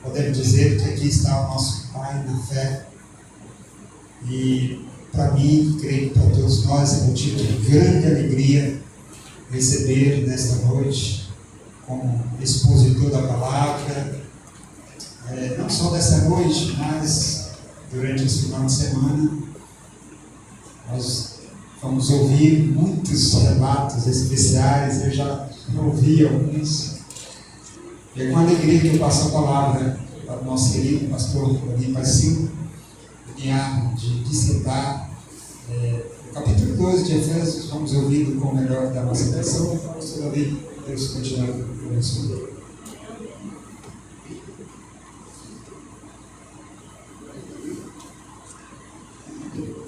podemos dizer que aqui está o nosso Pai na fé. E para mim, creio que para todos nós, é motivo de grande alegria receber nesta noite como expositor da palavra, não só dessa noite, mas durante esse final de semana. Nós vamos ouvir muitos relatos especiais, eu já ouvi alguns. E é com alegria que eu passo a palavra para o nosso querido pastor Rodrigo Silva, de dissertar o capítulo 2 de Efésios. Vamos ouvir com o melhor da nossa atenção. Pastor Davi, Deus continue conosco.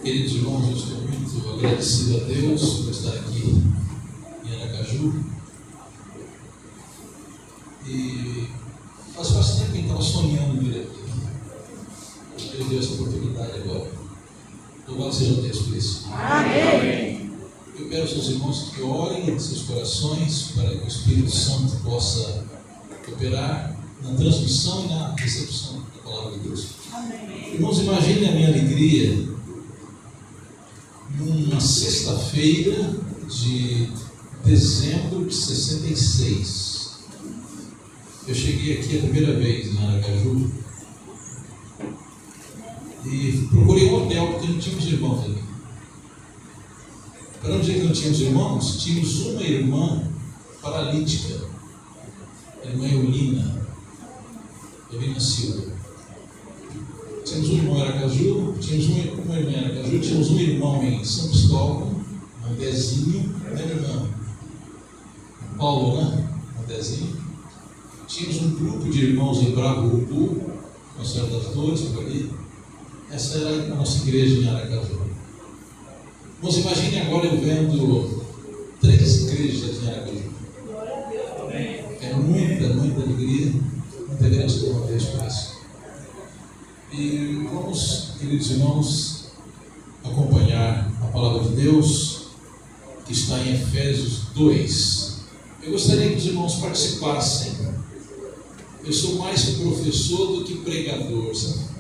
Queridos irmãos, eu estou muito agradecido a Deus por estar aqui em Aracaju. E faz bastante tempo que eu estava sonhando vir aqui. Deus deu essa oportunidade agora. Louvado seja Deus por isso. Amém. Eu quero, seus irmãos, que orem em seus corações para que o Espírito Santo possa operar na transmissão e na recepção da palavra de Deus. Amém. Irmãos, imaginem a minha alegria numa sexta-feira de dezembro de 66. Eu cheguei aqui a primeira vez em Aracaju e procurei um hotel porque não tínhamos irmãos aqui. Para não dizer que não tínhamos irmãos, tínhamos uma irmã paralítica, a irmã Eulina Silva. Tínhamos um irmão em Aracaju, tínhamos uma irmã em Aracaju, tínhamos um irmão em São Cristóvão, um Dezinho, né, meu irmão? Paulo, né? Um Dezinho. Tínhamos um grupo de irmãos em Bragurupu, na Senhora das Dores, por ali. Essa era a nossa igreja em Aracaju. Mas imagine agora eu vendo 3 igrejas aqui em Aracaju. É muita alegria, muita gratidão a Deus por isso. E vamos, queridos irmãos, acompanhar a palavra de Deus que está em Efésios 2. Eu gostaria que os irmãos participassem. Eu sou mais professor do que pregador, sabe?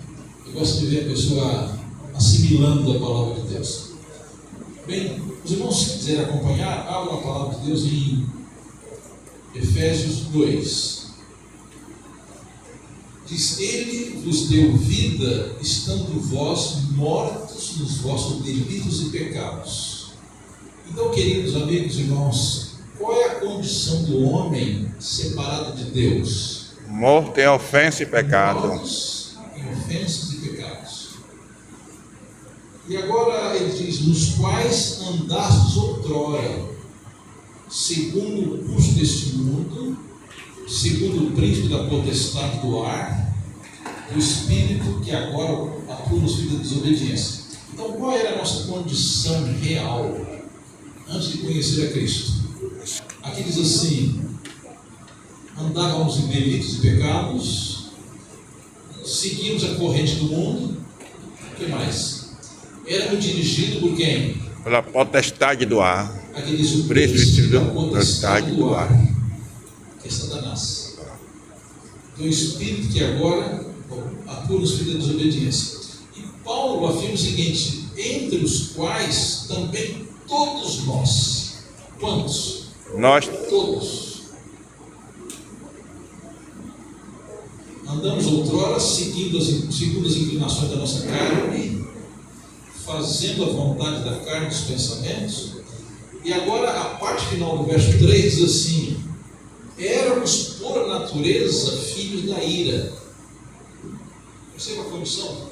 Eu gosto de ver a pessoa assimilando a palavra de Deus. Bem, os irmãos, se quiserem acompanhar, abram a palavra de Deus em Efésios 2. Diz: Ele vos deu vida, estando vós mortos nos vossos delitos e pecados. Então, queridos amigos e irmãos, qual é a condição do homem separado de Deus? Morto em ofensa e pecado. Mortos em ofensas e pecados. E agora ele diz: nos quais andastes outrora, segundo o curso deste mundo, segundo o príncipe da potestade do ar, do espírito que agora atua nos filhos da desobediência. Então, qual era a nossa condição real antes de conhecer a Cristo? Aqui diz assim: andávamos em delitos e pecados, seguimos a corrente do mundo. O que mais? Éramos dirigidos por quem? Pela potestade do ar. Aqui diz o príncipe da da potestade do ar, que é Satanás. Do espírito que agora atua nos filhos da desobediência. E Paulo afirma o seguinte: entre os quais também todos nós. Quantos? Nós. Todos. Andamos outrora segundo as inclinações da nossa carne, fazendo a vontade da carne dos pensamentos. E agora a parte final do verso 3 diz assim: éramos por natureza filhos da ira. Perceba a condição?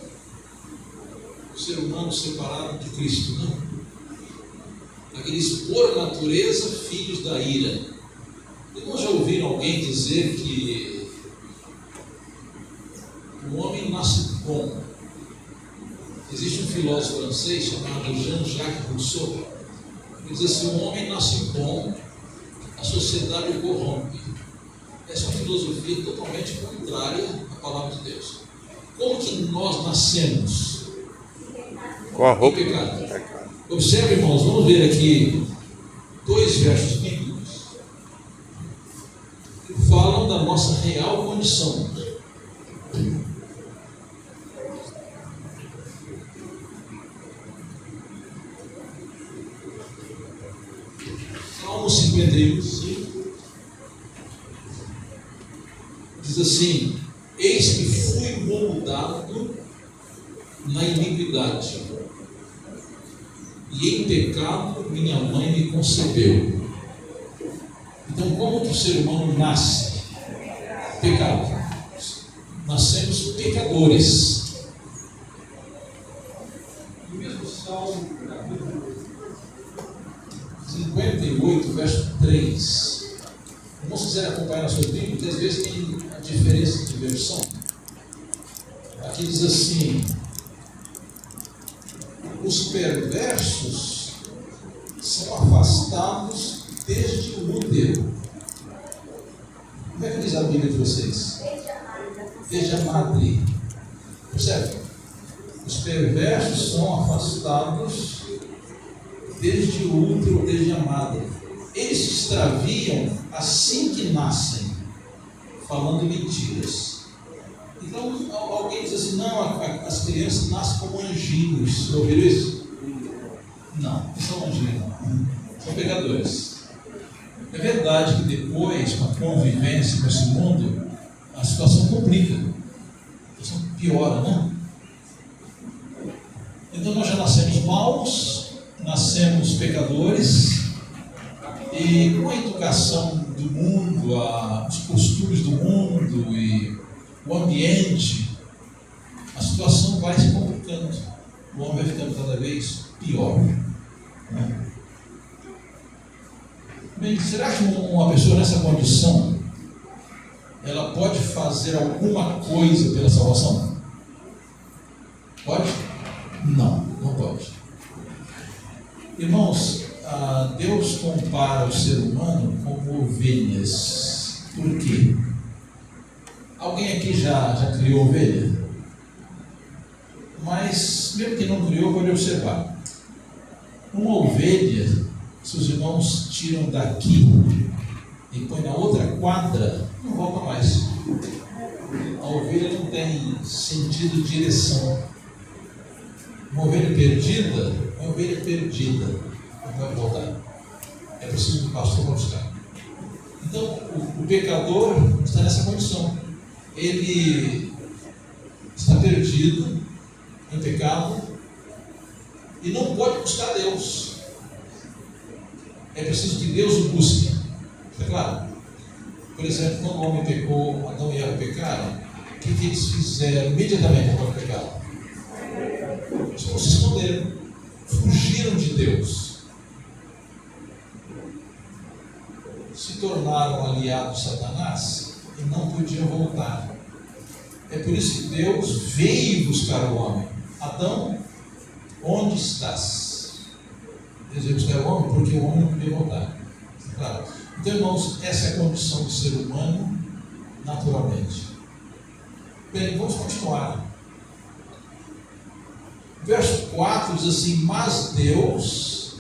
O ser humano separado de Cristo, né? Aqui diz: por natureza filhos da ira. Irmãos, já ouviram alguém dizer que o homem nasce bom? Existe um filósofo francês chamado Jean-Jacques Rousseau, que diz assim: o homem nasce bom, a sociedade o corrompe. Essa é uma filosofia totalmente contrária à palavra de Deus. Como que nós nascemos? Corrupto. Em pecado. Observe, irmãos, vamos ver aqui 2 versos bíblicos que falam da nossa real condição. 51, 5, diz assim: eis que fui moldado na iniquidade, e em pecado minha mãe me concebeu. Então, como que o ser humano nasce? Pecado. Nascemos pecadores. O mesmo Salmo, capítulo 58, verso 3. Não se quiser acompanhar na sua Bíblia, porque às vezes tem a diferença de versão. Aqui diz assim: os perversos são afastados desde o útero. Como é que diz a Bíblia de vocês? Desde a madre. Percebe? Os perversos são afastados desde o útero, desde a madre. Eles se extraviam assim que nascem, falando mentiras. Então, alguém diz assim: não, as crianças nascem como anjinhos. Você ouviu isso? Não, não são anjinhos, não. São pecadores. É verdade que depois, com a convivência com esse mundo, a situação complica, a situação piora, né? Então nós já nascemos maus, nascemos pecadores, e com a educação do mundo, os costumes do mundo e o ambiente, a situação vai se complicando, o homem vai ficando cada vez pior, né? Bem, será que uma pessoa nessa condição, ela pode fazer alguma coisa pela salvação? Pode? Não, não pode. Irmãos, Deus compara o ser humano como ovelhas. Por quê? Alguém aqui já criou ovelha? Mas, mesmo que não criou, pode observar. Uma ovelha, se os irmãos tiram daqui e põem na outra quadra, não volta mais. A ovelha não tem sentido de direção. Uma ovelha perdida é uma ovelha perdida, não vai voltar. É preciso que o pastor vá buscar. Então, o pecador está nessa condição. Ele está perdido em pecado e não pode buscar Deus. É preciso que Deus o busque. É claro? Por exemplo, quando o homem pecou, Adão e Eva pecaram, o que eles fizeram imediatamente após o pecado? Eles se esconderam, fugiram de Deus, se tornaram aliados de Satanás e não podiam voltar. É por isso que Deus veio buscar o homem. Adão, onde estás? Deus veio buscar o homem porque o homem não podia voltar. Claro. Então, irmãos, essa é a condição do ser humano naturalmente. Bem, vamos continuar. Verso 4 diz assim: mas Deus,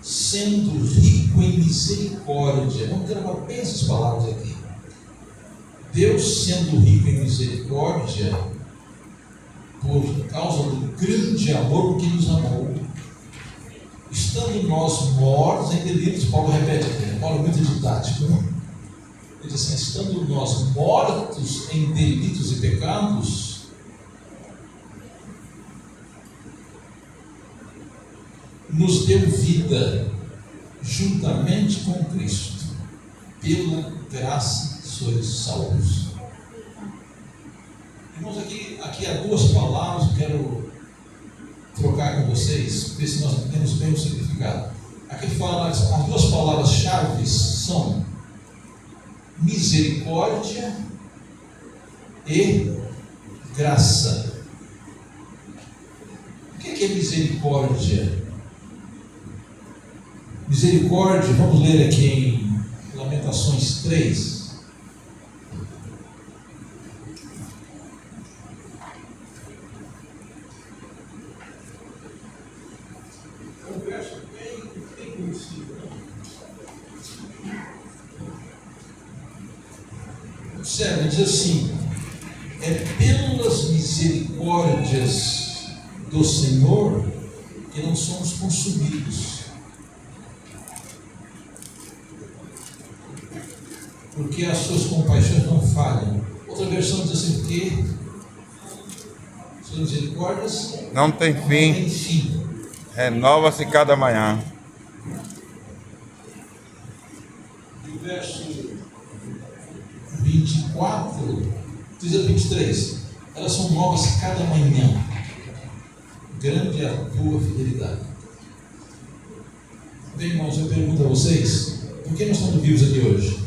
sendo rico em misericórdia, vamos gravar bem essas palavras aqui. Deus, sendo rico em misericórdia, por causa do grande amor que nos amou, estando nós mortos em delitos, Paulo repete aqui, Paulo é muito didático, né? Ele diz assim: estando nós mortos em delitos e pecados, nos deu vida juntamente com Cristo. Pela graça sois salvos. Irmãos, aqui há duas palavras que eu quero trocar com vocês, ver se nós entendemos bem o significado. Aqui fala, as duas palavras-chave são misericórdia e graça. O que é misericórdia? Misericórdia, vamos ler aqui em Lamentações 3. É um verso bem conhecido. Observe, diz assim: é pelas misericórdias do Senhor que não somos consumidos. porque as suas compaixões não falham. Outra versão diz assim, porque suas misericórdias Não tem não fim. têm fim. Renova-se cada manhã. E o verso 24, diz a 23, elas são novas cada manhã. Grande é a tua fidelidade. Bem, irmãos, eu pergunto a vocês, por que nós estamos vivos aqui hoje?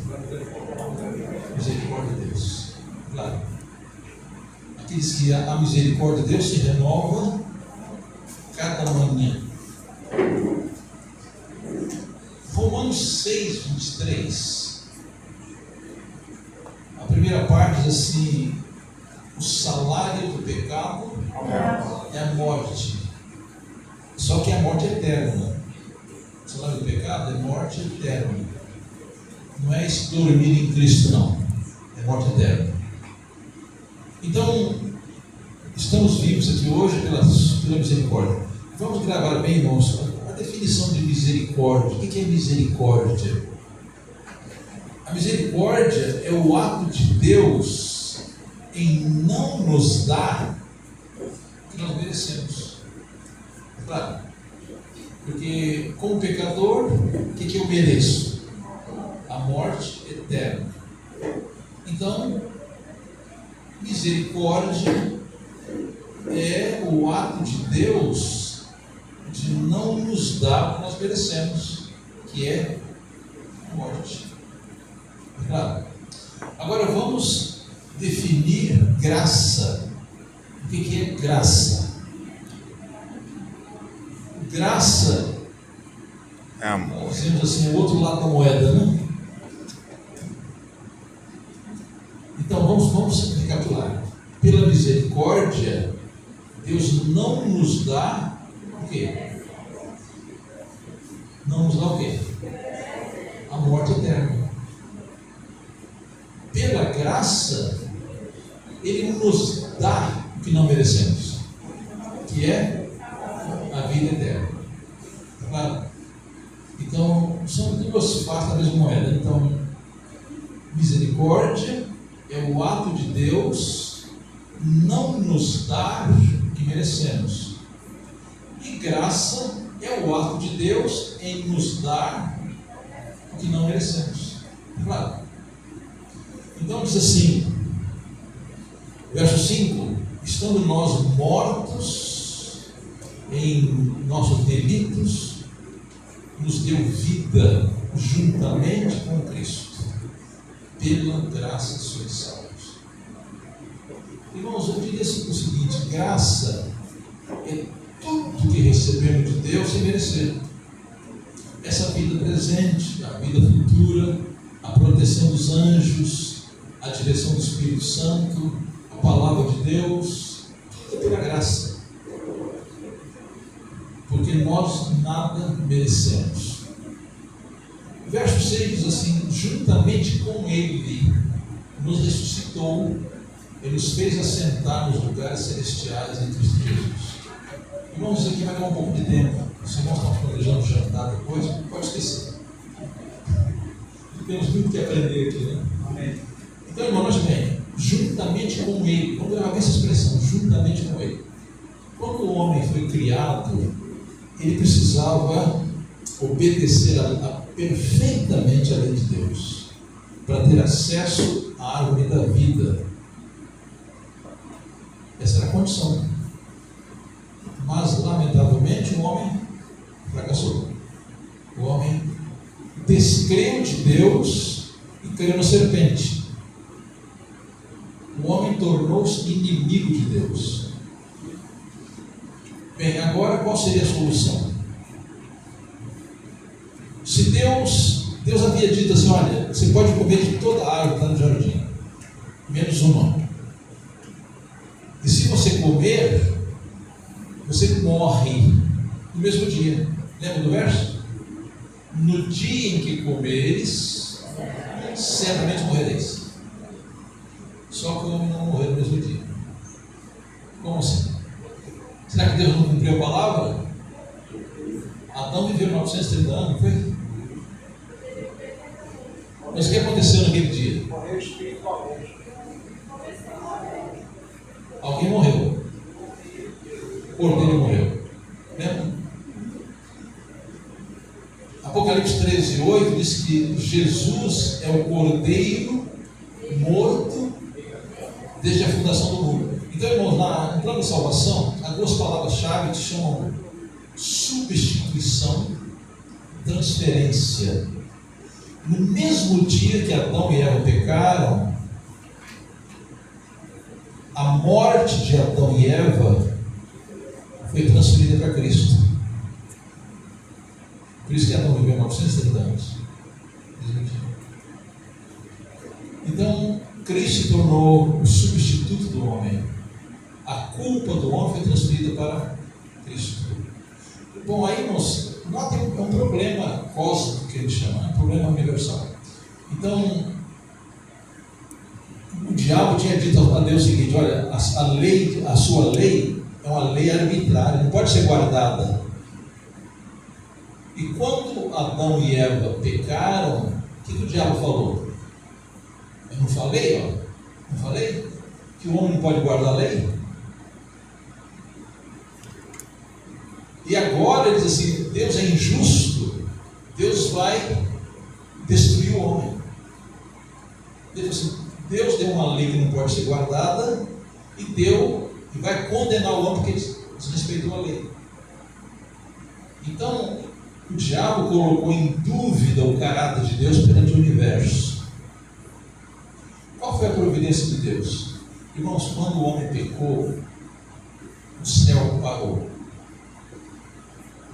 Misericórdia de Deus. Claro. Aqui diz que a misericórdia de Deus se renova cada manhã. Romanos 6, 23. A primeira parte diz assim: o salário do pecado é a morte. Só que é a morte eterna. O salário do pecado é morte eterna. Não é esse dormir em Cristo, não. É morte eterna. Então, estamos vivos aqui hoje pela misericórdia. Vamos gravar bem, irmãos, a definição de misericórdia. O que é misericórdia? A misericórdia é o ato de Deus em não nos dar o que nós merecemos. Claro. Porque, como pecador, o que eu mereço? A morte eterna. Então, misericórdia é o ato de Deus de não nos dar o que nós merecemos, que é a morte. Claro. Agora vamos definir graça. O que é graça? Graça, É amor. nós dizemos assim, o outro lado da moeda, né? Então vamos recapitular. Pela misericórdia, Deus não nos dá o quê? Não nos dá o quê? A morte eterna. Pela graça, Ele nos dá o que não merecemos, que é a vida eterna. Claro? Então, são duas faces da mesma moeda. Então, misericórdia é o ato de Deus não nos dar o que merecemos. E graça é o ato de Deus em nos dar o que não merecemos. Claro? Então diz assim, verso 5: estando nós mortos em nossos delitos, nos deu vida juntamente com Cristo. Pela graça sois salvos. Irmãos, eu diria assim o seguinte: graça é tudo que recebemos de Deus sem merecer. Essa vida presente, a vida futura, a proteção dos anjos, a direção do Espírito Santo, a palavra de Deus, tudo é pela graça. Porque nós nada merecemos. O verso 6 diz assim: juntamente com Ele nos ressuscitou e nos fez assentar nos lugares celestiais em Cristo Jesus. Irmãos, isso aqui vai dar um pouco de tempo. Se nós estamos planejando jantar depois, pode esquecer. Temos muito que aprender aqui, né? Amém. Então, irmãos, bem, juntamente com Ele, vamos gravar essa expressão, juntamente com Ele. Quando o homem foi criado, ele precisava obedecer perfeitamente a lei de Deus, para ter acesso à árvore da vida. Essa era a condição. Mas, lamentavelmente, o homem fracassou. O homem descreu de Deus e creu na serpente. O homem tornou-se inimigo de Deus. Bem, agora qual seria a solução? Se Deus havia dito assim: olha, você pode comer de toda a árvore que está no jardim, menos uma. E se você comer, você morre no mesmo dia. Lembra do verso? No dia em que comeres, certamente morrereis. Só que o homem não morreu no mesmo dia. Como assim? Será que Deus não cumpriu a palavra? Adão viveu 930 anos, não foi? Mas o que aconteceu naquele dia? Morreu espiritualmente. Alguém morreu. O cordeiro morreu. Lembra? Apocalipse 13:8 diz que Jesus é o cordeiro morto desde a fundação do mundo. Então, irmãos, no plano de salvação, há duas palavras-chave que se chamam substituição e transferência. No mesmo dia que Adão e Eva pecaram, a morte de Adão e Eva foi transferida para Cristo. Por isso que Adão viveu 930 anos. Então, Cristo se tornou o substituto do homem. A culpa do homem foi transferida para Cristo. Bom, aí, irmãos, notem, é um problema cósmico que ele chama, é um problema universal. Então, o diabo tinha dito a Deus o seguinte: olha, a sua lei é uma lei arbitrária, não pode ser guardada. E quando Adão e Eva pecaram, o que o diabo falou? Eu não falei, não falei que o homem não pode guardar a lei? E agora ele diz assim: Deus é injusto, Deus vai destruir o homem. Deus deu uma lei que não pode ser guardada e vai condenar o homem porque desrespeitou a lei. Então, o diabo colocou em dúvida o caráter de Deus perante o universo. Qual foi a providência de Deus? Irmãos, quando o homem pecou, o céu parou.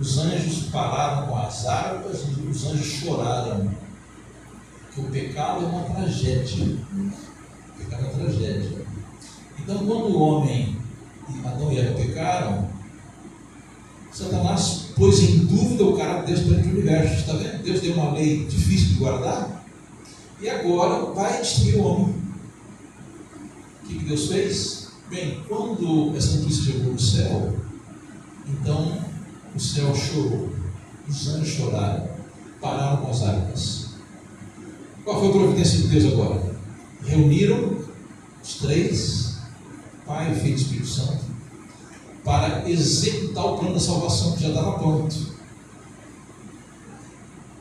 Os anjos pararam com as harpas e os anjos choraram. Porque o pecado é uma tragédia. O pecado é uma tragédia. Então, quando o homem, Adão e Eva pecaram, Satanás pôs em dúvida o caráter de Deus perante o universo. Está vendo? Deus deu uma lei difícil de guardar e agora vai destruir o homem. O que Deus fez? Bem, quando essa notícia chegou no céu, então o céu chorou, os anjos choraram, pararam com as harpas. Qual foi a providência de Deus agora? Reuniram os três, Pai, Filho e Espírito Santo, para executar o plano da salvação que já estava pronto.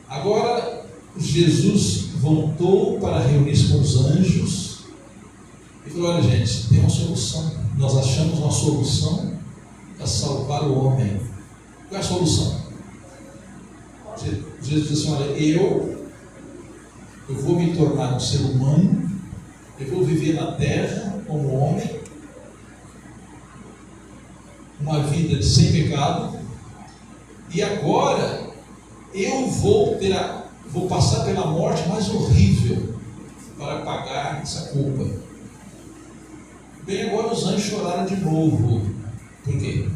Agora, Jesus voltou para reunir-se com os anjos e falou: olha, gente, tem uma solução. Nós achamos uma solução para salvar o homem. Qual é a solução? Jesus disse assim: olha, eu vou me tornar um ser humano, eu vou viver na terra como homem, uma vida sem pecado, e agora eu vou passar pela morte mais horrível para pagar essa culpa. Bem, agora os anjos choraram de novo. Por quê?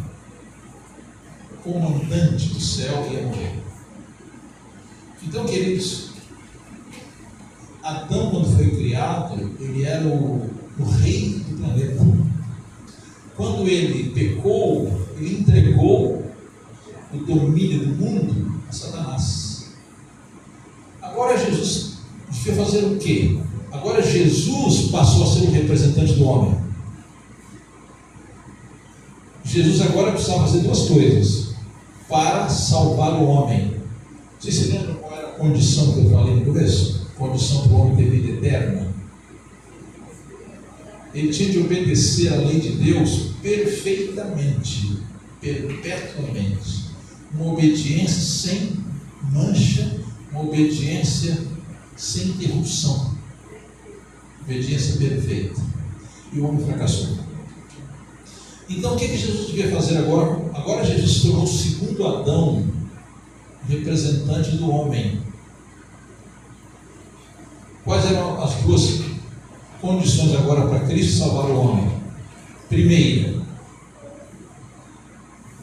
O comandante do céu ia morrer. Então, queridos, Adão, quando foi criado, ele era o rei do planeta. Quando ele pecou, ele entregou o domínio do mundo a Satanás. Agora Jesus devia fazer o quê? Agora Jesus passou a ser o representante do homem. Jesus agora precisava fazer duas coisas para salvar o homem. Vocês se lembram qual era a condição que eu falei no começo? Condição para o homem ter vida eterna. Ele tinha de obedecer a lei de Deus perfeitamente, perpetuamente. Uma obediência sem mancha, uma obediência sem interrupção. Obediência perfeita. E o homem fracassou. Então, o que Jesus devia fazer agora? Agora Jesus se tornou o segundo Adão, representante do homem. Quais eram as duas condições agora para Cristo salvar o homem? Primeira,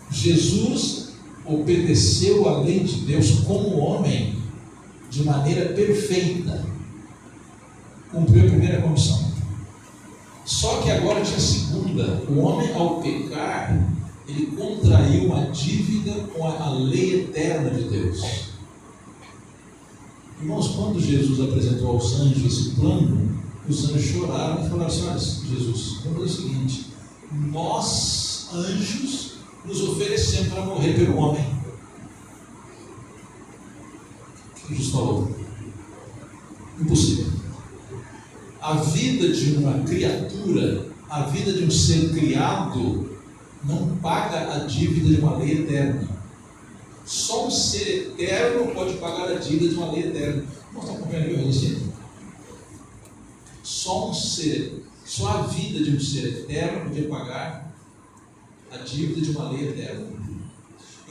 Jesus obedeceu a lei de Deus como homem de maneira perfeita. Cumpriu a primeira condição. Só que agora tinha a segunda. O homem, ao pecar, ele contraiu uma dívida com a lei eterna de Deus. Irmãos, quando Jesus apresentou aos anjos esse plano, os anjos choraram e falaram assim: olha, Jesus, vamos fazer o seguinte, nós, anjos, nos oferecemos para morrer pelo homem. O que Jesus falou? Impossível. A vida de uma criatura, a vida de um ser criado, não paga a dívida de uma lei eterna. Só um ser eterno pode pagar a dívida de uma lei eterna. Nós estamos acompanhando isso? Só a vida de um ser eterno podia pagar a dívida de uma lei eterna.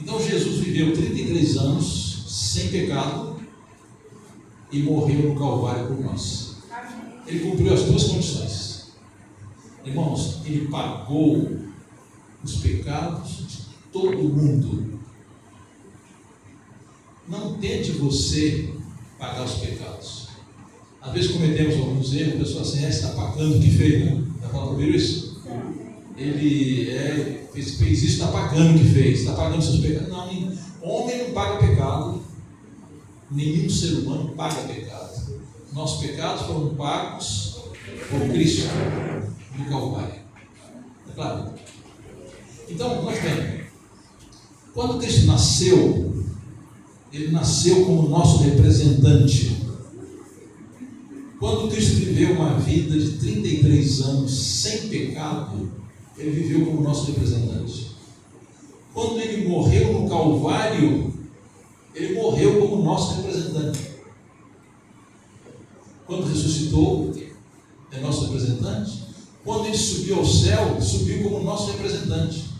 Então Jesus viveu 33 anos sem pecado e morreu no Calvário por nós. Ele cumpriu as duas condições. Irmãos, ele pagou os pecados de todo mundo. Não tente você pagar os pecados. Às vezes cometemos alguns erros, a pessoa assim, você está pagando o que fez, né? Está falando comigo isso? Ele fez isso, está pagando o que fez, está pagando seus pecados. Não, homem não paga pecado, nenhum ser humano paga pecado. Nossos pecados foram pagos por Cristo no Calvário. É claro? Então, nós vemos, quando Cristo nasceu, ele nasceu como nosso representante. Quando Cristo viveu uma vida de 33 anos sem pecado, ele viveu como nosso representante. Quando ele morreu no Calvário, ele morreu como nosso representante. Quando ressuscitou, é nosso representante. Quando ele subiu ao céu, subiu como nosso representante.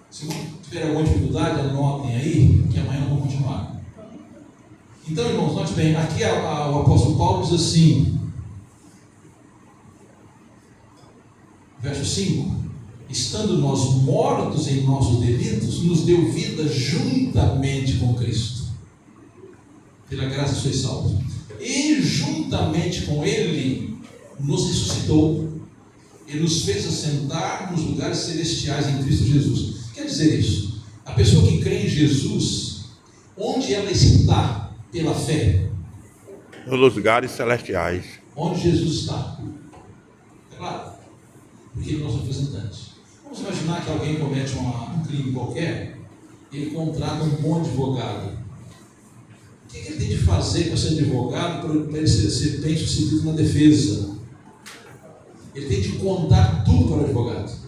Se tiver alguma dificuldade, anotem aí, que amanhã vamos continuar. Então, irmãos, note bem, aqui o apóstolo Paulo diz assim, verso 5: estando nós mortos em nossos delitos, nos deu vida juntamente com Cristo. Pela graça sois salvos. E juntamente com Ele nos ressuscitou. Ele nos fez assentar nos lugares celestiais em Cristo Jesus. Quer dizer isso? A pessoa que crê em Jesus, onde ela está pela fé? Nos lugares celestiais. Onde Jesus está. É claro. Porque ele é nosso representante. Vamos imaginar que alguém comete um crime qualquer, ele contrata um bom advogado. O que ele tem de fazer para ser advogado, para ele ser bem sucedido na defesa? Ele tem de contar tudo para o advogado.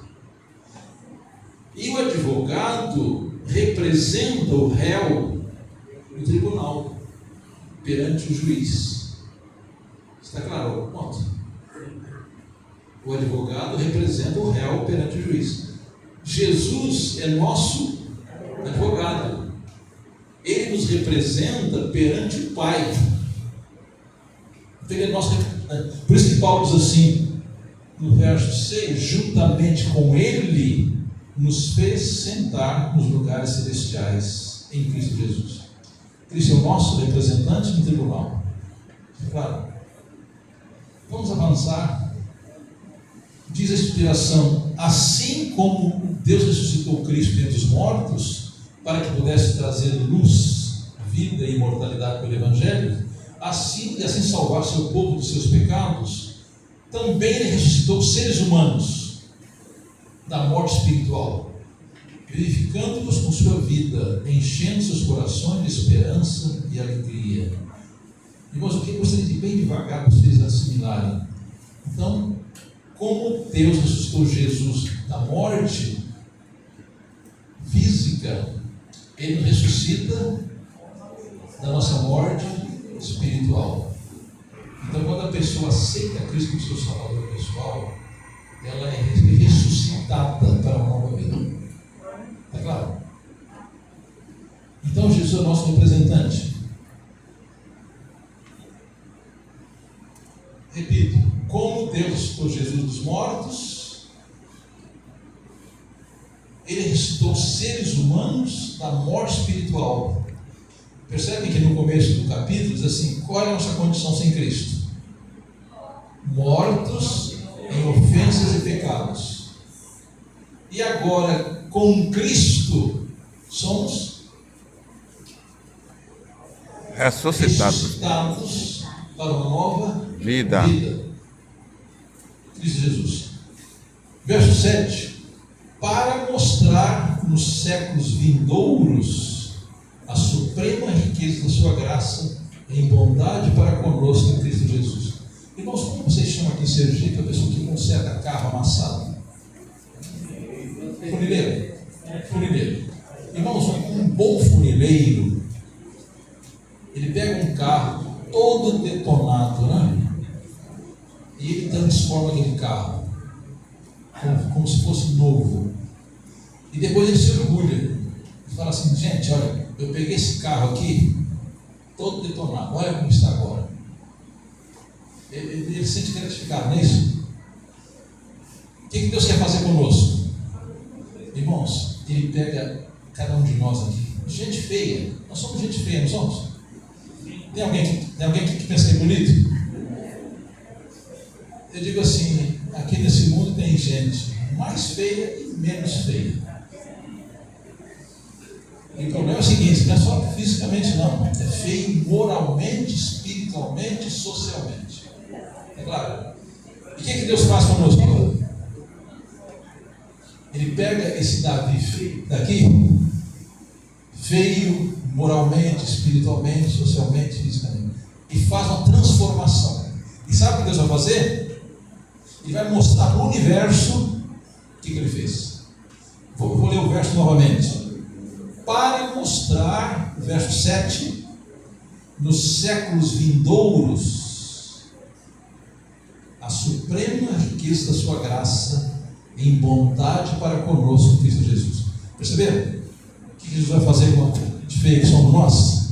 E o advogado representa o réu no tribunal, perante o juiz. Está claro? Ponto. O advogado representa o réu perante o juiz. Jesus é nosso advogado. Ele nos representa perante o Pai. Então ele é nosso representante. Por isso que Paulo diz assim, no verso 6, juntamente com Ele, nos fez sentar nos lugares celestiais em Cristo Jesus. Cristo é o nosso representante no tribunal. É claro. Vamos avançar. Diz a inspiração, assim como Deus ressuscitou Cristo dentre os mortos, para que pudesse trazer luz, vida e imortalidade pelo Evangelho, assim salvar seu povo dos seus pecados, também Ele ressuscitou seres humanos da morte espiritual, vivificando-os com sua vida, enchendo seus corações de esperança e alegria. Irmãos, eu gostaria de ir bem devagar para vocês assimilarem. Então, como Deus ressuscitou Jesus da morte física, Ele nos ressuscita da nossa morte espiritual. Então, quando a pessoa aceita Cristo como seu Salvador pessoal, ela é ressuscitada para uma nova vida. Está claro? Então, Jesus é o nosso representante. Repito, como Deus ressuscitou Jesus dos mortos, Ele ressuscitou seres humanos da morte espiritual. Percebem que no começo do capítulo diz assim, qual é a nossa condição sem Cristo? Mortos em ofensas e pecados. E agora, com Cristo, somos ressuscitados para uma nova vida. Cristo Jesus. Verso 7. Para mostrar nos séculos vindouros a suprema riqueza da sua graça em bondade para conosco em Cristo Jesus. Irmãos, como vocês chamam aqui em Sergipe a pessoa que conserta carro amassado? Funileiro. Funileiro. Irmãos, um bom funileiro, ele pega um carro todo detonado, né? E ele transforma aquele carro como se fosse novo. E depois ele se orgulha. Ele fala assim: gente, olha, eu peguei esse carro aqui todo detonado, olha como está agora. Ele se sente gratificado, não é isso? O que Deus quer fazer conosco? Irmãos, Ele pega cada um de nós aqui, gente feia. Nós somos gente feia, não somos? Tem alguém aqui que pensa que é bonito? Eu digo assim, aqui nesse mundo tem gente mais feia e menos feia. E o problema é o seguinte: não é só fisicamente não, é feio moralmente, espiritualmente, socialmente. É claro. E o que Deus faz conosco? Ele pega esse Davi feio daqui, feio moralmente, espiritualmente, socialmente, fisicamente, e faz uma transformação. E sabe o que Deus vai fazer? Ele vai mostrar para o universo o que ele fez. Vou ler o verso novamente. Para mostrar, verso 7, nos séculos vindouros, a suprema riqueza da sua graça em bondade para conosco em Cristo Jesus. Perceberam? O que Jesus vai fazer com a gente feia que somos nós?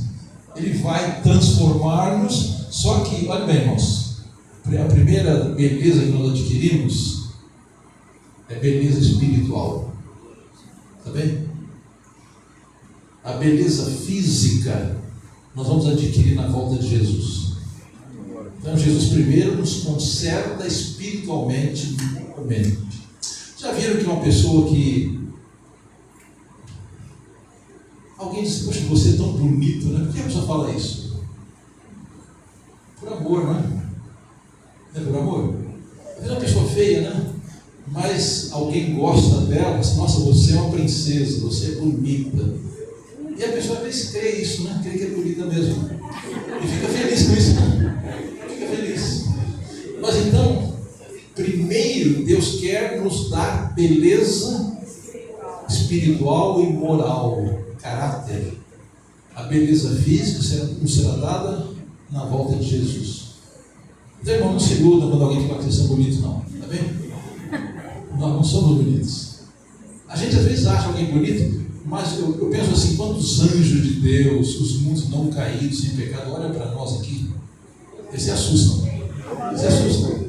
Ele vai transformar-nos. Só que, olha bem, irmãos, a primeira beleza que nós adquirimos é beleza espiritual. Está bem? A beleza física nós vamos adquirir na volta de Jesus. Então Jesus primeiro nos conserta espiritualmente, moralmente. Já viram que uma pessoa que... Alguém diz: poxa, você é tão bonito, né? Por que a pessoa fala isso? Por amor, não é? Não é por amor? Às vezes é uma pessoa feia, né? Mas alguém gosta dela, diz: nossa, você é uma princesa, você é bonita. E a pessoa às vezes crê isso, né? Crê que é bonita mesmo. E fica feliz com isso, né? Fica feliz. Mas então, primeiro Deus quer nos dar beleza espiritual e moral, caráter. A beleza física nos será dada na volta de Jesus. Então, irmão, não se iluda quando alguém fala que vocês são bonitos, não. Tá bem? Nós não somos bonitos. A gente às vezes acha alguém bonito, mas eu penso assim: quantos anjos de Deus, os mundos não caídos, sem pecado, olham para nós aqui, eles se assustam. Eles se assustam.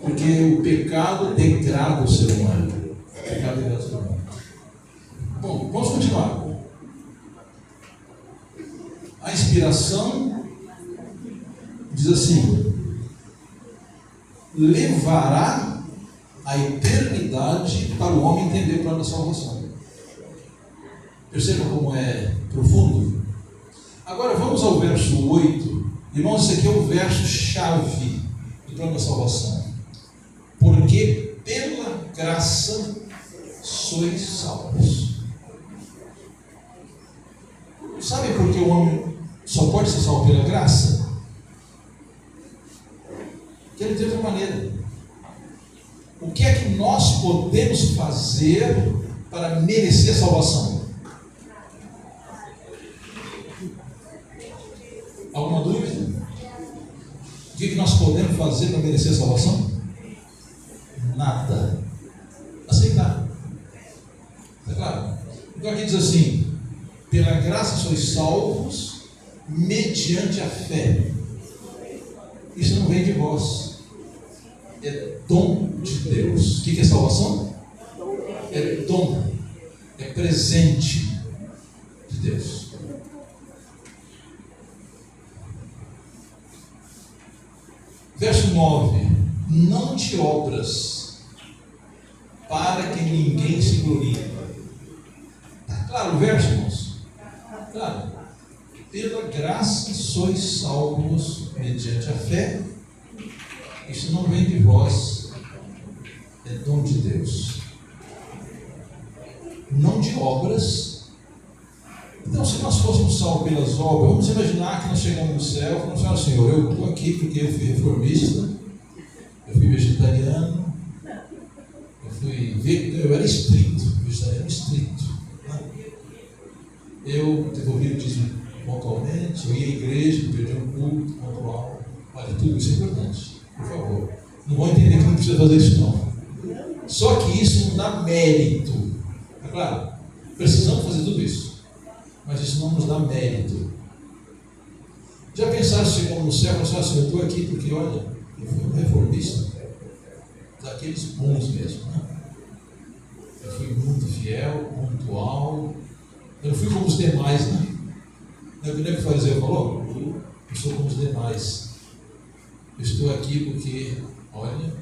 Porque o pecado degrada o ser humano. O pecado degrada o ser humano. Bom, vamos continuar. A inspiração diz assim: levará a eternidade para o homem entender o plano da salvação. Percebam como é profundo? Agora vamos ao verso 8. Irmãos, esse aqui é o verso-chave do plano da salvação. Porque pela graça sois salvos. Sabe por que o homem só pode ser salvo pela graça? Porque ele tem outra maneira. O que é que nós podemos fazer para merecer a salvação? Alguma dúvida? O que é que nós podemos fazer para merecer a salvação? Nada. Aceitar. Está claro? Então aqui diz assim: pela graça sois salvos mediante a fé. Isso não vem de vós, é dom de Deus. O que é salvação? É dom, é presente de Deus. Verso 9: não de obras, para que ninguém se glorie. Está claro o verso, irmãos? Claro. pela graça sois salvos mediante a fé. Isso não vem de vós, é dom de Deus, não de obras. Então, se nós fôssemos salvos pelas obras, vamos imaginar que nós chegamos no céu e falamos assim: Senhor, eu estou aqui porque eu fui reformista, eu fui vegetariano, eu era estrito, vegetariano estrito, né? Eu devolvi o dízimo pontualmente, eu ia à igreja, perdi um culto pontual. Olha, tudo isso é importante, por favor. Não vão entender que não precisa fazer isso não. Só que isso não dá mérito. É claro, precisamos fazer tudo isso, mas isso não nos dá mérito. Já pensaram se chegamos no céu e falaram assim: eu estou aqui porque, olha, eu fui um reformista, daqueles bons mesmo, né? Eu fui muito fiel, pontual, eu não fui como os demais, né? Não é o que o fariseu falou? Eu sou como os demais. Eu estou aqui porque, olha,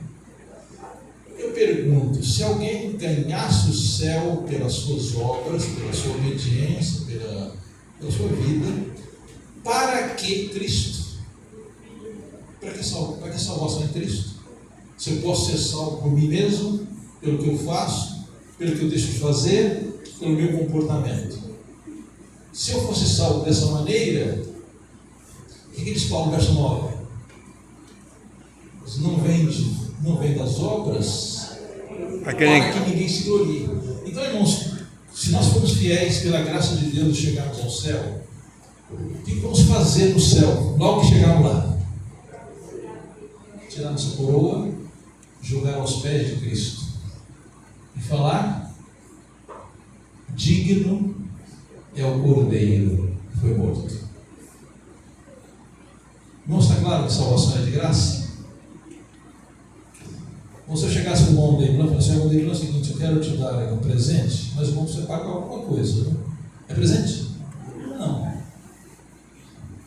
eu pergunto, se alguém ganhasse o céu pelas suas obras, pela sua obediência, pela sua vida, para que Cristo? Para que salvação em Cristo? Se eu posso ser salvo por mim mesmo, pelo que eu faço, pelo que eu deixo de fazer, pelo meu comportamento. Se eu fosse salvo dessa maneira, o que diz Paulo no verso 9? Não vem das obras, para que ninguém se glorie. Então, irmãos, se nós formos fiéis pela graça de Deus e chegarmos ao céu, o que vamos fazer no céu, logo que chegarmos lá? Tirar nossa coroa, jogar aos pés de Cristo e falar: digno é o Cordeiro que foi morto. Não está claro que salvação é de graça? Ou se eu chegasse com o irmão Deiblan e falasse: irmão Deiblan, é o seguinte, eu quero te dar um presente, mas vamos você paga alguma coisa, né? É presente? Não.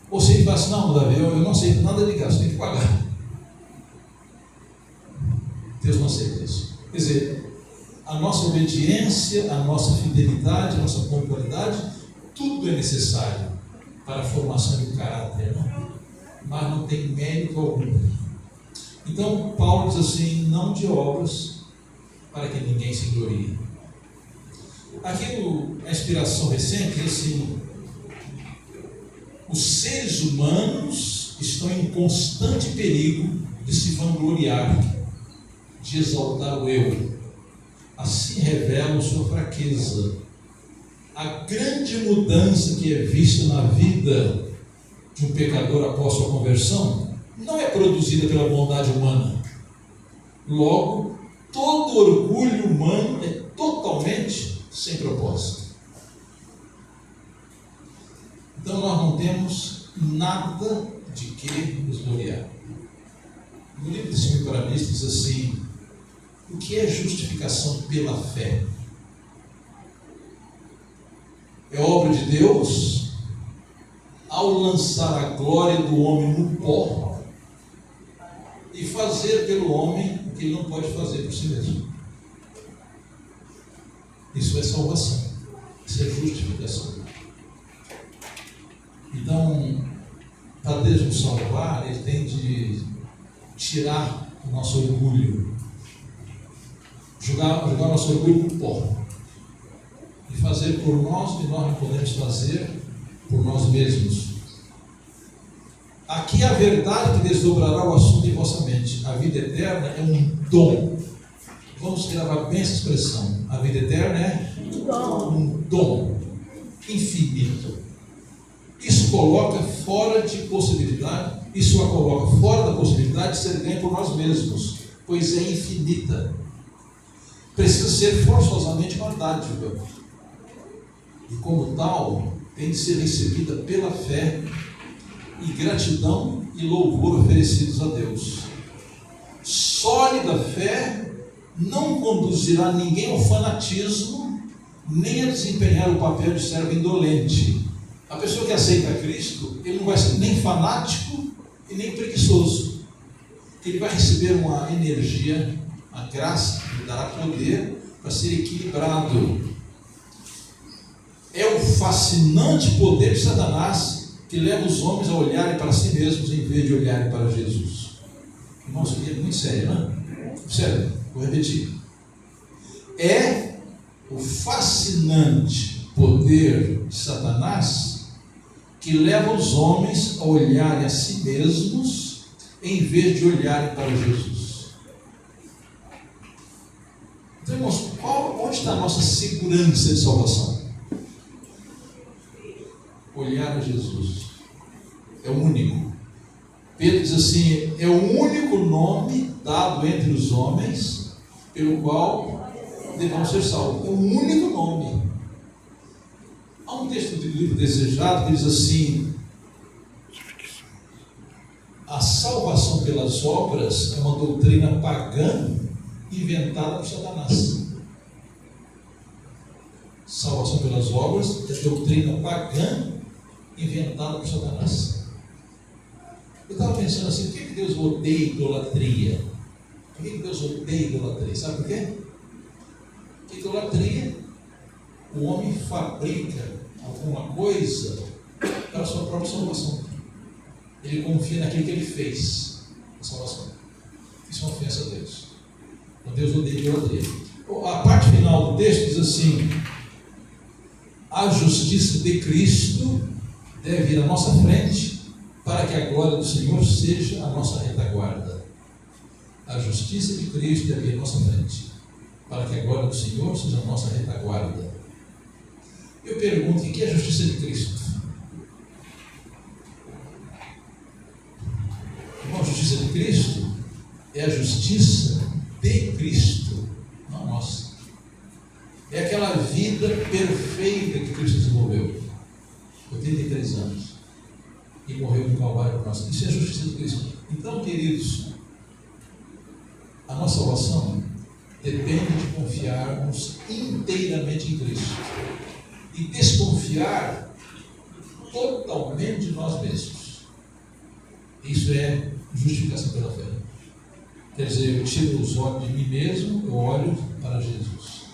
Ou se ele fala assim: não, Davi, eu não aceito nada de graça, tem que pagar. Deus não aceita isso. Quer dizer, a nossa obediência, a nossa fidelidade, a nossa pontualidade, tudo é necessário para a formação do caráter, né? Mas não tem mérito algum. Então, Paulo diz assim: não de obras, para que ninguém se glorie. Aqui a inspiração recente diz assim: os seres humanos estão em constante perigo de se vangloriar, de exaltar o eu. Assim revelam sua fraqueza. A grande mudança que é vista na vida de um pecador após sua conversão não é produzida pela bondade humana. Logo, todo orgulho humano é totalmente sem propósito. Então nós não temos nada de que nos gloriar. No livro de 5 Coríntios diz assim: o que é justificação pela fé? É obra de Deus ao lançar a glória do homem no pó e fazer pelo homem o que ele não pode fazer por si mesmo. Isso é salvação, isso é justificação. Então, para Deus nos salvar, Ele tem de tirar o nosso orgulho, jogar o nosso orgulho no pó e fazer por nós o que nós não podemos fazer por nós mesmos. Aqui a verdade que desdobrará o assunto em vossa mente: a vida eterna é um dom. Vamos gravar bem essa expressão: a vida eterna é um dom infinito. Isso coloca fora de possibilidade, isso a coloca fora da possibilidade de ser ganho por nós mesmos, pois é infinita. Precisa ser forçosamente uma dádiva, e como tal tem de ser recebida pela fé, e gratidão e louvor oferecidos a Deus. Sólida fé não conduzirá ninguém ao fanatismo, nem a desempenhar o papel de servo indolente. A pessoa que aceita Cristo, ele não vai ser nem fanático e nem preguiçoso. Ele vai receber uma energia, a graça que lhe dará poder para ser equilibrado. É o fascinante poder de Satanás que leva os homens a olharem para si mesmos em vez de olharem para Jesus. Irmãos, isso aqui é muito sério, né? Sério, vou repetir. É o fascinante poder de Satanás que leva os homens a olharem a si mesmos em vez de olharem para Jesus. Então, irmãos, onde está a nossa segurança de salvação? Olhar a Jesus. É o único. Pedro diz assim: é o único nome dado entre os homens pelo qual devemos ser salvos. É o único nome. Há um texto do livro Desejado que diz assim: a salvação pelas obras é uma doutrina pagã inventada por Satanás. Salvação pelas obras é doutrina pagã inventada por Satanás. Eu estava pensando assim: por que Deus odeia idolatria? Por que Deus odeia idolatria? Sabe por quê? Porque idolatria, o homem fabrica alguma coisa para a sua própria salvação. Ele confia naquilo que ele fez, a salvação. Isso é uma ofensa a Deus. Então Deus odeia idolatria. A parte final do texto diz assim: a justiça de Cristo deve ir à nossa frente, para que a glória do Senhor seja a nossa retaguarda. A justiça de Cristo deve ir à nossa frente, para que a glória do Senhor seja a nossa retaguarda. Eu pergunto: o que é a justiça de Cristo? Irmão, a justiça de Cristo é a justiça de Cristo, não nossa. É aquela vida perfeita que Cristo desenvolveu. 83 anos. E morreu no Calvário por nós. Isso é a justiça de Cristo. Então, queridos, a nossa salvação depende de confiarmos inteiramente em Cristo e desconfiar totalmente de nós mesmos. Isso é justificação pela fé. Quer dizer, eu tiro os olhos de mim mesmo, eu olho para Jesus.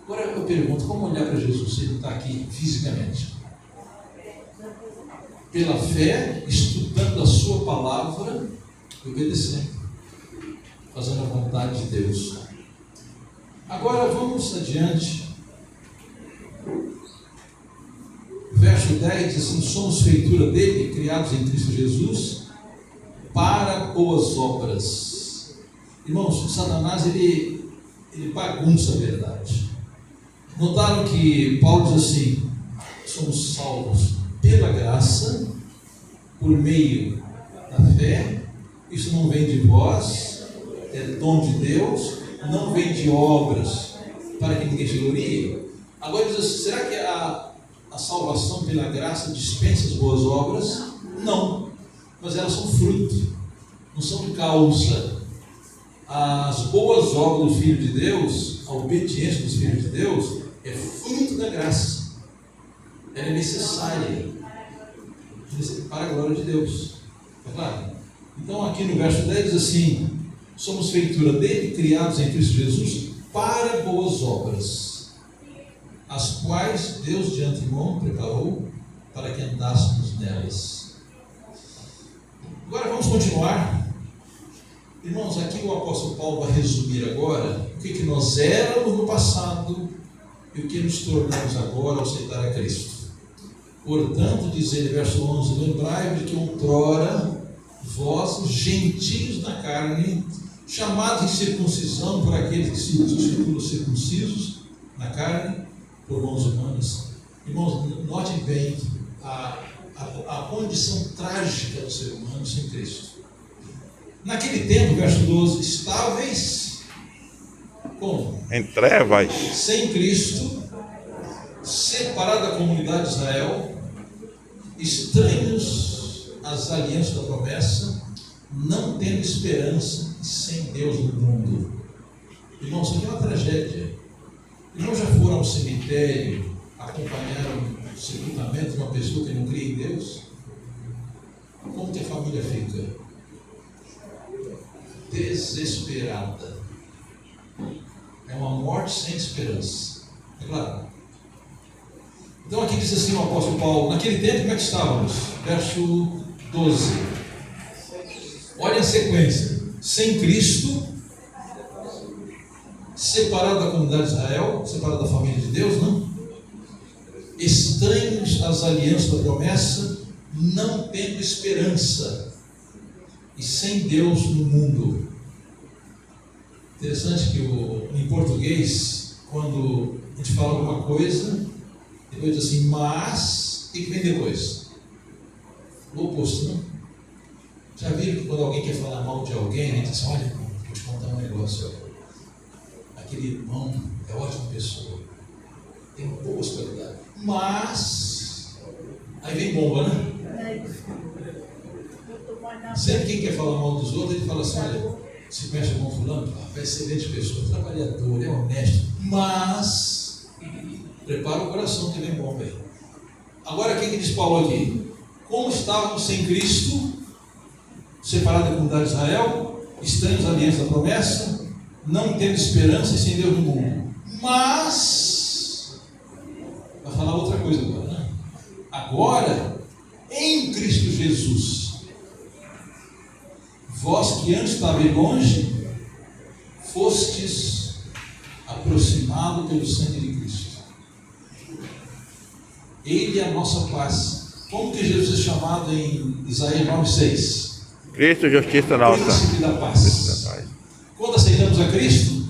Agora eu pergunto: como olhar para Jesus se ele está aqui fisicamente? Pela fé, estudando a sua palavra, obedecendo, fazendo a vontade de Deus. Agora vamos adiante. Verso 10 diz assim: somos feitura dele, criados em Cristo Jesus, para boas obras. Irmãos, Satanás ele bagunça a verdade. Notaram que Paulo diz assim: somos salvos pela graça, por meio da fé. Isso não vem de vós, é dom de Deus, não vem de obras, para que ninguém se glorie. Agora diz assim: será que a salvação pela graça dispensa as boas obras? Não, mas elas são fruto, não são causa. As boas obras do Filho de Deus, a obediência dos filhos de Deus, é fruto da graça. Ela é necessária para a glória de Deus. É claro? Então aqui no verso 10 diz assim: somos feitura dele, criados em Cristo Jesus, para boas obras, as quais Deus de antemão preparou para que andássemos nelas. Agora vamos continuar. Irmãos, aqui o apóstolo Paulo vai resumir agora o que nós éramos no passado e o que nos tornamos agora ao aceitar a Cristo. Portanto, diz ele, verso 11: lembrai-vos de que outrora vós, gentios na carne, chamados em circuncisão por aqueles que se intitulam circuncisos na carne, por mãos humanas. Irmãos, notem bem a condição trágica do ser humano sem Cristo. Naquele tempo, verso 12: estáveis como? Em trevas. Sem Cristo, separados da comunidade de Israel, estranhos às alianças da promessa, não tendo esperança e sem Deus no mundo. Irmãos, isso aqui é uma tragédia. Irmãos, já foram ao cemitério, acompanharam o sepultamento de uma pessoa que não crê em Deus? Como que a família fica? Desesperada. É uma morte sem esperança. É claro. Então aqui diz assim o apóstolo Paulo: naquele tempo como é que estávamos? Verso 12. Olha a sequência: sem Cristo, separado da comunidade de Israel, separado da família de Deus, não? Estranhos às alianças da promessa, não tendo esperança, e sem Deus no mundo. Interessante que em português, quando a gente fala alguma coisa, depois diz assim, mas, o que vem depois? O oposto, não? Já viram que quando alguém quer falar mal de alguém, a gente diz assim, olha, vou te contar um negócio, aquele irmão é ótima pessoa, tem boas qualidades, mas, aí vem bomba, né? Sempre quem quer falar mal dos outros, ele fala assim, olha, se conhece o irmão fulano, é excelente pessoa, trabalhador, é honesto, mas prepara o coração que vem bomba aí. Agora o que diz Paulo aqui? Como estávamos sem Cristo, separados da comunidade de Israel, estranhos à aliança da promessa, não tendo esperança e sem Deus no mundo. Mas, vai falar outra coisa agora, né? Agora, em Cristo Jesus, vós que antes estavais longe, fostes aproximados pelo sangue de Cristo. Ele é a nossa paz. Como que Jesus é chamado em Isaías 9,6? Cristo, justiça nossa. Príncipe da paz. Quando aceitamos a Cristo,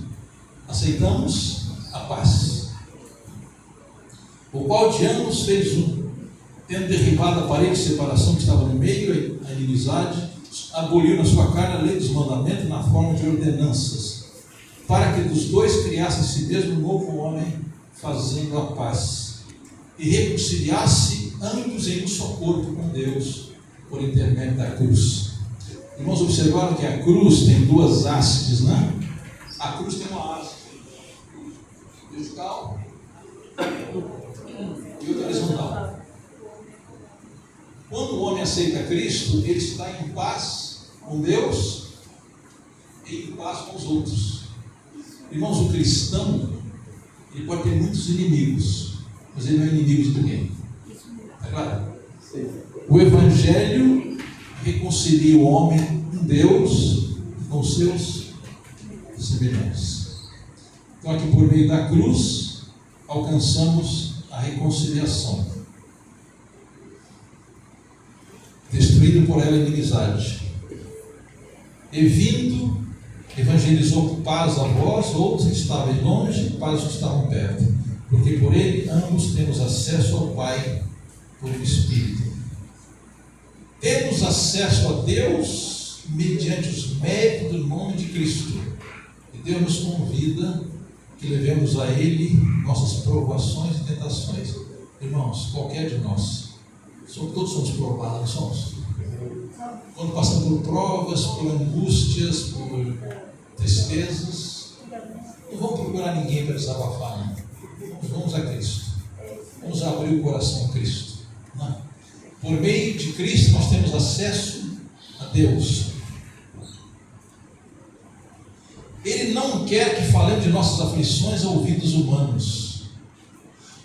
aceitamos a paz. O qual de anos fez um, tendo derribado a parede de separação que estava no meio, a inimizade, aboliu na sua carne a lei dos mandamentos na forma de ordenanças, para que dos dois criasse em si mesmo um novo homem, fazendo a paz, e reconciliasse ambos em um só corpo com Deus, por intermédio da cruz. Irmãos, observaram que a cruz tem duas hastes, né? A cruz tem uma haste vertical e outra horizontal. Quando o homem aceita Cristo, ele está em paz com Deus e em paz com os outros. Irmãos, o cristão, ele pode ter muitos inimigos, mas ele não é inimigo de ninguém. É claro? O Evangelho reconcilia o homem com Deus, com os seus semelhantes. Então aqui por meio da cruz, alcançamos a reconciliação. Destruído por ela a inimizade. E vindo, evangelizou paz a vós, outros que estavam longe, paz os que estavam perto. Porque por ele ambos temos acesso ao Pai por o Espírito. Temos acesso a Deus mediante os méritos do nome de Cristo. E Deus nos convida que levemos a Ele nossas provações e tentações. Irmãos, qualquer de nós, todos somos provados, não somos? Quando passamos por provas, por angústias, por tristezas, não vamos procurar ninguém para desabafar, não. Vamos a Cristo. Vamos abrir o coração a Cristo. Não. Por meio de Cristo nós temos acesso a Deus. Ele não quer que falemos de nossas aflições a ouvidos humanos.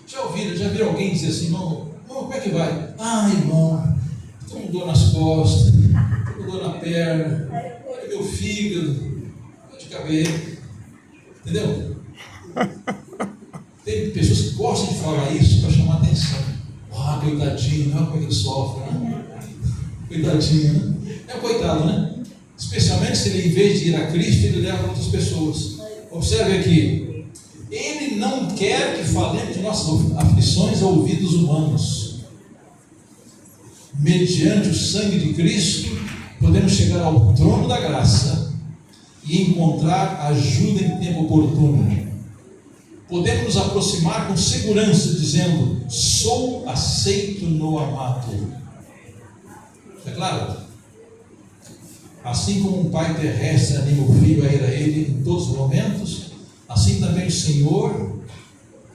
Já viram alguém dizer assim, irmão, como é que vai? Ah, irmão, estou com dor nas costas, estou com dor na perna, olha meu fígado, dor de cabeça. Entendeu? Tem pessoas que gostam de falar isso para chamar atenção. Ah, coitadinho, não é como ele sofre, né? Coitadinho, né? É um coitado, né? Especialmente se ele, em vez de ir a Cristo, ele leva outras pessoas. Observe aqui. Ele não quer que falemos de nossas aflições a ouvidos humanos. Mediante o sangue de Cristo, podemos chegar ao trono da graça e encontrar ajuda em tempo oportuno. Podemos nos aproximar com segurança, dizendo, sou aceito no amado. É claro? Assim como um pai terrestre anima o filho a ir a ele em todos os momentos, assim também o Senhor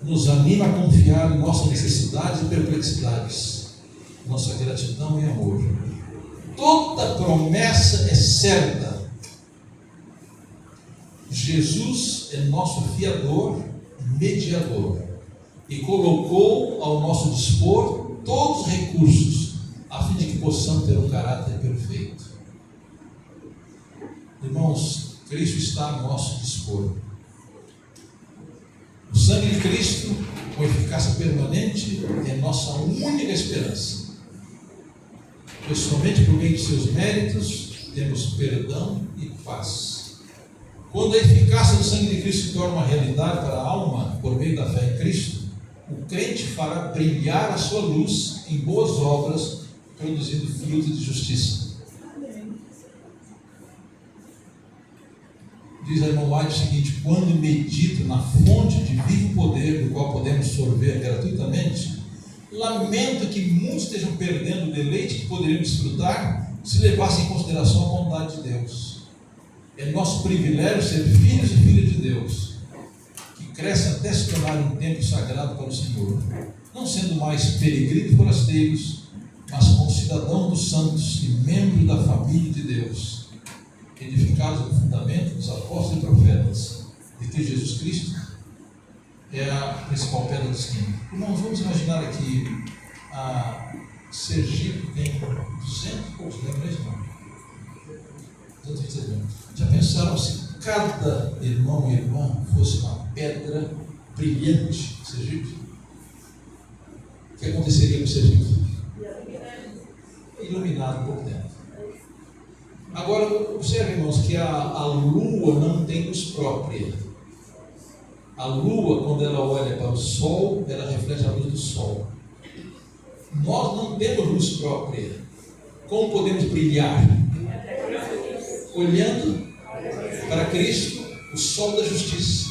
nos anima a confiar em nossas necessidades e perplexidades, nossa gratidão e amor. Toda promessa é certa. Jesus é nosso fiador, mediador. e colocou ao nosso dispor todos os recursos, a fim de que possamos ter um caráter perfeito. Irmãos, Cristo está ao nosso dispor. O sangue de Cristo, com eficácia permanente, é nossa única esperança. Pois somente por meio de seus méritos temos perdão e paz. Quando a eficácia do sangue de Cristo se torna uma realidade para a alma, por meio da fé em Cristo, o crente fará brilhar a sua luz em boas obras, produzindo fruto de justiça. Diz a irmã White o seguinte: quando medito na fonte de vivo poder do qual podemos sorver gratuitamente, lamento que muitos estejam perdendo o deleite que poderiam desfrutar se levassem em consideração a bondade de Deus. É nosso privilégio ser filhos e filhas de Deus, que crescem até se tornar um templo sagrado para o Senhor, não sendo mais peregrinos e forasteiros, mas como cidadãos dos santos e membros da família de Deus, edificados no fundamento dos apóstolos e profetas, de que Jesus Cristo é a principal pedra do esquina. Irmãos, vamos imaginar aqui a Sergipe tem 200 e poucos, lembra isso? Já pensaram se cada irmão e irmã fosse uma pedra brilhante, Sergipe? O que aconteceria com Sergipe? Iluminado por dentro. Agora, observe, irmãos, que a lua não tem luz própria. A lua, quando ela olha para o sol, ela reflete a luz do sol. Nós não temos luz própria. Como podemos brilhar? Olhando para Cristo, o sol da justiça.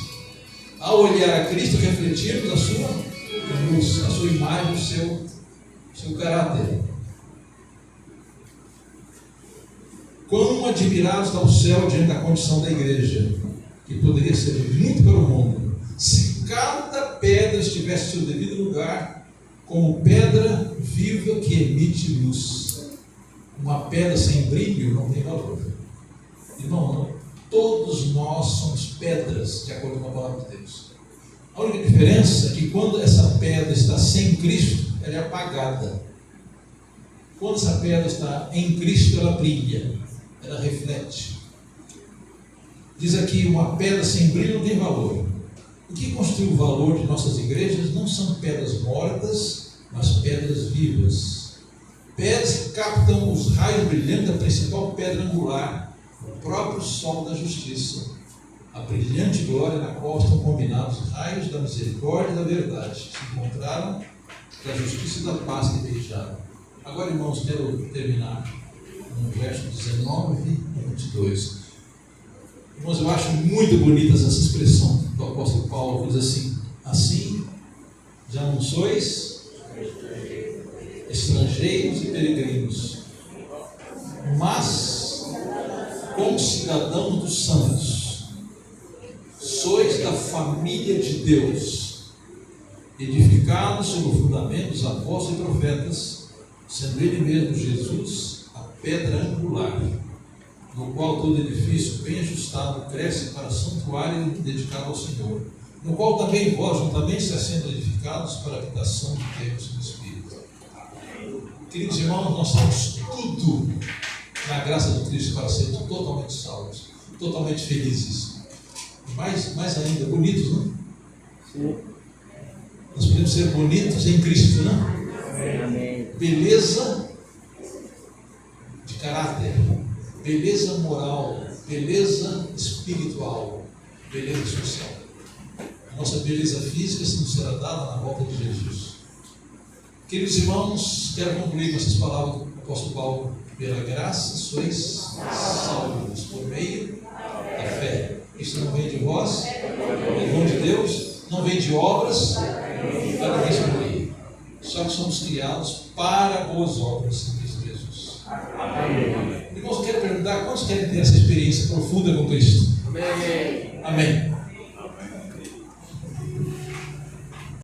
Ao olhar a Cristo, refletirmos a sua luz, a sua imagem, o seu caráter. Quão admirado está o céu diante da condição da igreja, que poderia ser muito para o mundo, se cada pedra estivesse em seu devido lugar, como pedra viva que emite luz. Uma pedra sem brilho não tem valor. Irmão, todos nós somos pedras, de acordo com a palavra de Deus. A única diferença é que quando essa pedra está sem Cristo, ela é apagada. Quando essa pedra está em Cristo, ela brilha, ela reflete. Diz aqui, uma pedra sem brilho não tem valor. O que constitui o valor de nossas igrejas não são pedras mortas, mas pedras vivas. Pedras que captam os raios brilhantes da principal pedra angular, o próprio sol da justiça, a brilhante glória na qual estão combinados os raios da misericórdia e da verdade, que se encontraram da justiça e da paz que beijaram. Agora, irmãos, quero terminar no verso 19 e 22. Irmãos, eu acho muito bonita essa expressão do apóstolo Paulo, diz assim: assim já não sois estrangeiros e peregrinos, mas como cidadãos dos santos, sois da família de Deus, edificados sobre o fundamento dos apóstolos e profetas, sendo ele mesmo Jesus a pedra angular, no qual todo edifício bem ajustado cresce para santuário dedicado ao Senhor, no qual também vós juntamente está sendo edificados para a habitação de Deus no Espírito. Queridos irmãos, nós temos tudo na graça de Cristo para sermos totalmente salvos, totalmente felizes, e mais ainda, bonitos, não? Sim. Nós podemos ser bonitos em Cristo, não? Amém. Beleza de caráter, beleza moral, beleza espiritual, beleza social. A nossa beleza física nos será dada na volta de Jesus. Queridos irmãos, quero concluir com essas palavras do apóstolo Paulo: pela graça sois salvos por meio da fé. Isso não vem de vós, é dom de Deus, não vem de obras, para ninguém se glorie. Só que somos criados para boas obras em Cristo Jesus. Amém. Irmãos, eu quero perguntar: quantos querem ter essa experiência profunda com Cristo? Amém. Amém.